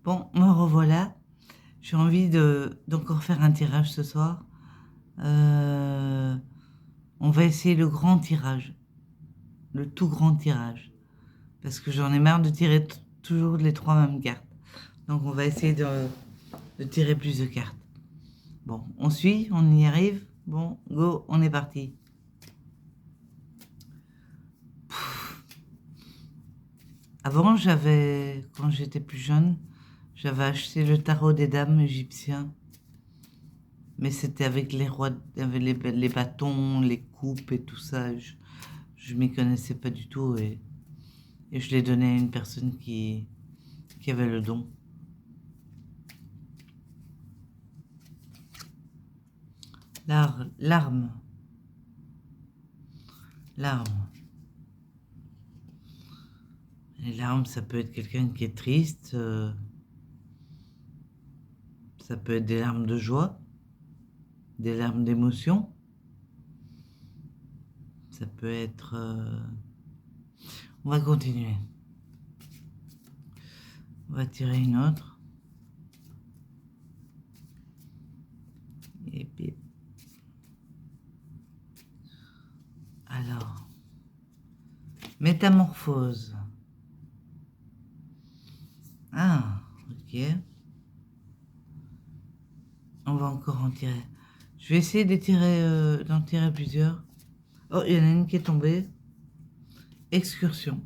Bon, me revoilà. J'ai envie d'encore faire un tirage ce soir. Euh, on va essayer le grand tirage, le tout grand tirage. Parce que j'en ai marre de tirer toujours les trois mêmes cartes. Donc on va essayer de tirer plus de cartes. Bon, on suit, on y arrive. Bon, go, on est parti. Avant, quand j'étais plus jeune, j'avais acheté le tarot des dames égyptiens. Mais c'était avec les rois, avec les bâtons, les coupes et tout ça. Je m'y connaissais pas du tout et je l'ai donné à une personne qui avait le don. L'arme. L'arme. Et l'arme, ça peut être quelqu'un qui est triste. Ça peut être des larmes de joie, des larmes d'émotion. Ça peut être... On va continuer. On va tirer une autre. Et puis... Alors... Métamorphose. Ah, ok. On va encore en tirer. Je vais essayer d'en tirer plusieurs. Oh, il y en a une qui est tombée. Excursion.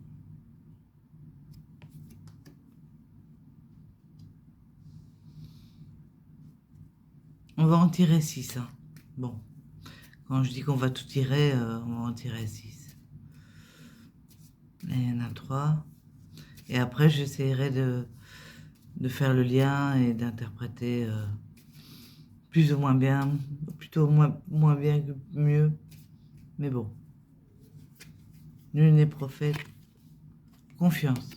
On va en tirer 6. Hein. Bon. Quand je dis qu'on va tout tirer, on va en tirer 6. Là, il y en a 3. Et après, j'essaierai de faire le lien et d'interpréter plus ou moins bien. Plutôt moins bien que mieux. Mais bon. Nul n'est prophète. Confiance.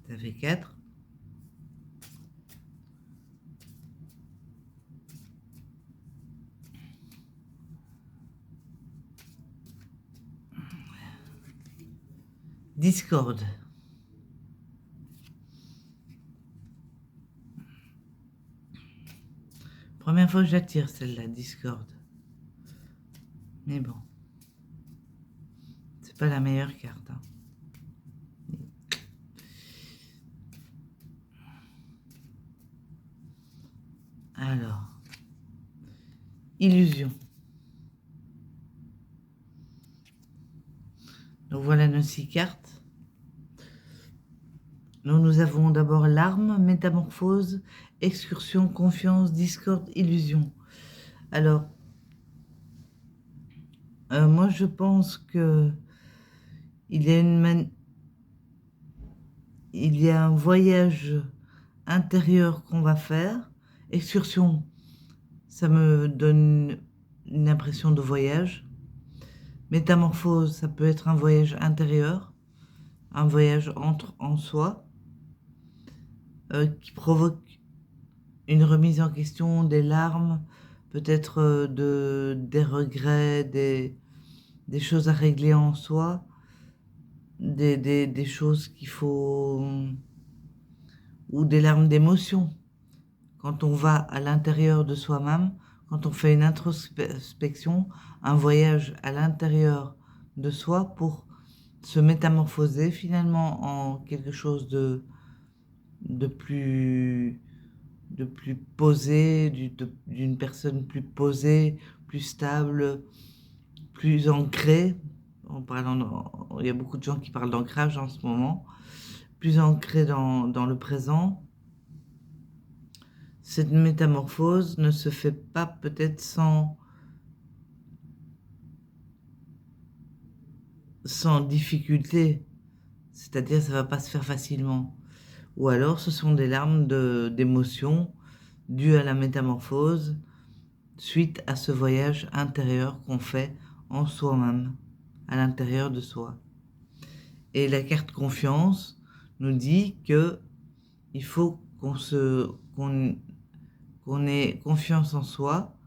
Ça fait 4. Discorde. Première fois que je la tire, celle-là, discorde. Mais bon. C'est pas la meilleure carte. Hein. Alors. Illusion. Donc voilà nos 6 cartes. Donc nous avons d'abord l'arme, métamorphose, excursion, confiance, discorde, illusion. Alors, moi je pense que il y a un voyage intérieur qu'on va faire. Excursion, ça me donne une impression de voyage. Métamorphose, ça peut être un voyage intérieur, un voyage en soi, qui provoque une remise en question, des larmes, peut-être des regrets, des choses à régler en soi, des choses qu'il faut... ou des larmes d'émotion. Quand on va à l'intérieur de soi-même, quand on fait une introspection, un voyage à l'intérieur de soi pour se métamorphoser finalement en quelque chose de plus posé, d'une personne plus posée, plus stable, plus ancrée. Il y a beaucoup de gens qui parlent d'ancrage en ce moment, plus ancrée dans le présent. Cette métamorphose ne se fait pas peut-être sans difficulté, c'est-à-dire ça va pas se faire facilement. Ou alors ce sont des larmes d'émotion dues à la métamorphose suite à ce voyage intérieur qu'on fait en soi-même, à l'intérieur de soi. Et la carte confiance nous dit que il faut qu'on ait confiance en soi,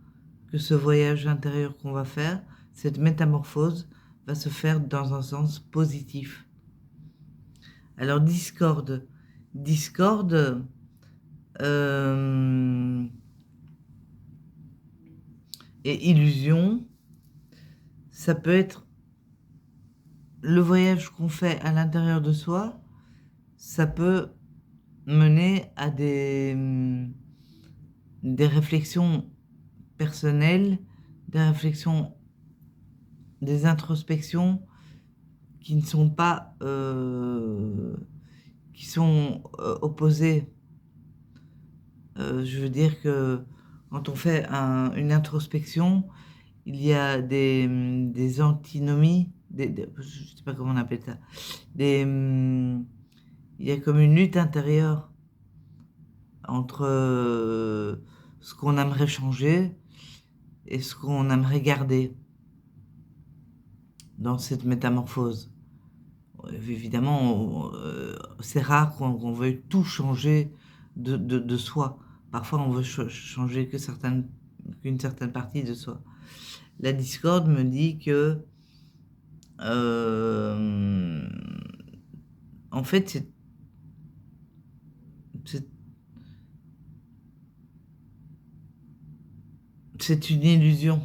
que ce voyage intérieur qu'on va faire, cette métamorphose, va se faire dans un sens positif. Alors, discorde. Discorde et illusion, ça peut être le voyage qu'on fait à l'intérieur de soi, ça peut mener à des réflexions personnelles, des réflexions, des introspections qui ne sont pas, qui sont opposées. Je veux dire que quand on fait une introspection, il y a des antinomies, je ne sais pas comment on appelle ça, il y a comme une lutte intérieure entre ce qu'on aimerait changer et ce qu'on aimerait garder dans cette métamorphose. Évidemment, c'est rare qu'on veuille tout changer de soi. Parfois, on veut changer qu'une certaine partie de soi. La discorde me dit que, euh, en fait, c'est c'est une illusion.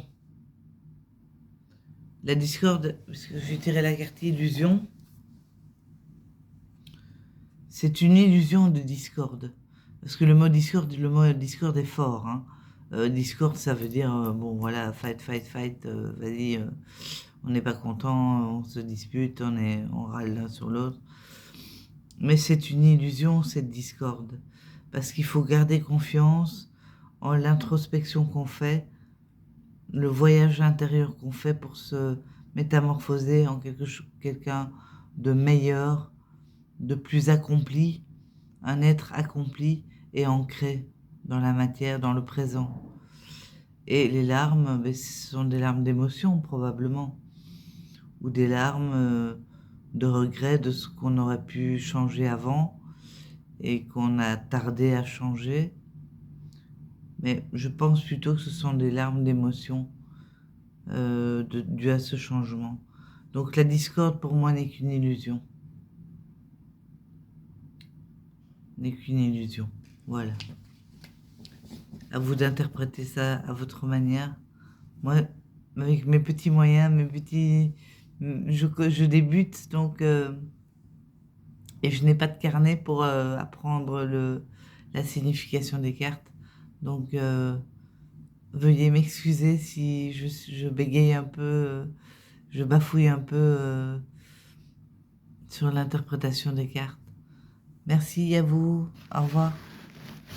La discorde, parce que j'ai tiré la carte illusion, c'est une illusion de discorde. Parce que le mot discorde est fort, hein. Discorde, ça veut dire, bon voilà, fight, fight, fight, vas-y, on n'est pas content, on se dispute, on râle l'un sur l'autre. Mais c'est une illusion, cette discorde. Parce qu'il faut garder confiance en l'introspection qu'on fait, le voyage intérieur qu'on fait pour se métamorphoser en quelqu'un de meilleur, de plus accompli, un être accompli et ancré dans la matière, dans le présent. Et les larmes, ben, ce sont des larmes d'émotion probablement, ou des larmes de regret de ce qu'on aurait pu changer avant et qu'on a tardé à changer. Mais je pense plutôt que ce sont des larmes d'émotion dues à ce changement. Donc la discorde pour moi n'est qu'une illusion. N'est qu'une illusion. Voilà. À vous d'interpréter ça à votre manière. Moi, avec mes petits moyens, je débute, donc, et je n'ai pas de carnet pour apprendre la signification des cartes. Donc, veuillez m'excuser si je bégaye un peu, je bafouille un peu sur l'interprétation des cartes. Merci à vous. Au revoir.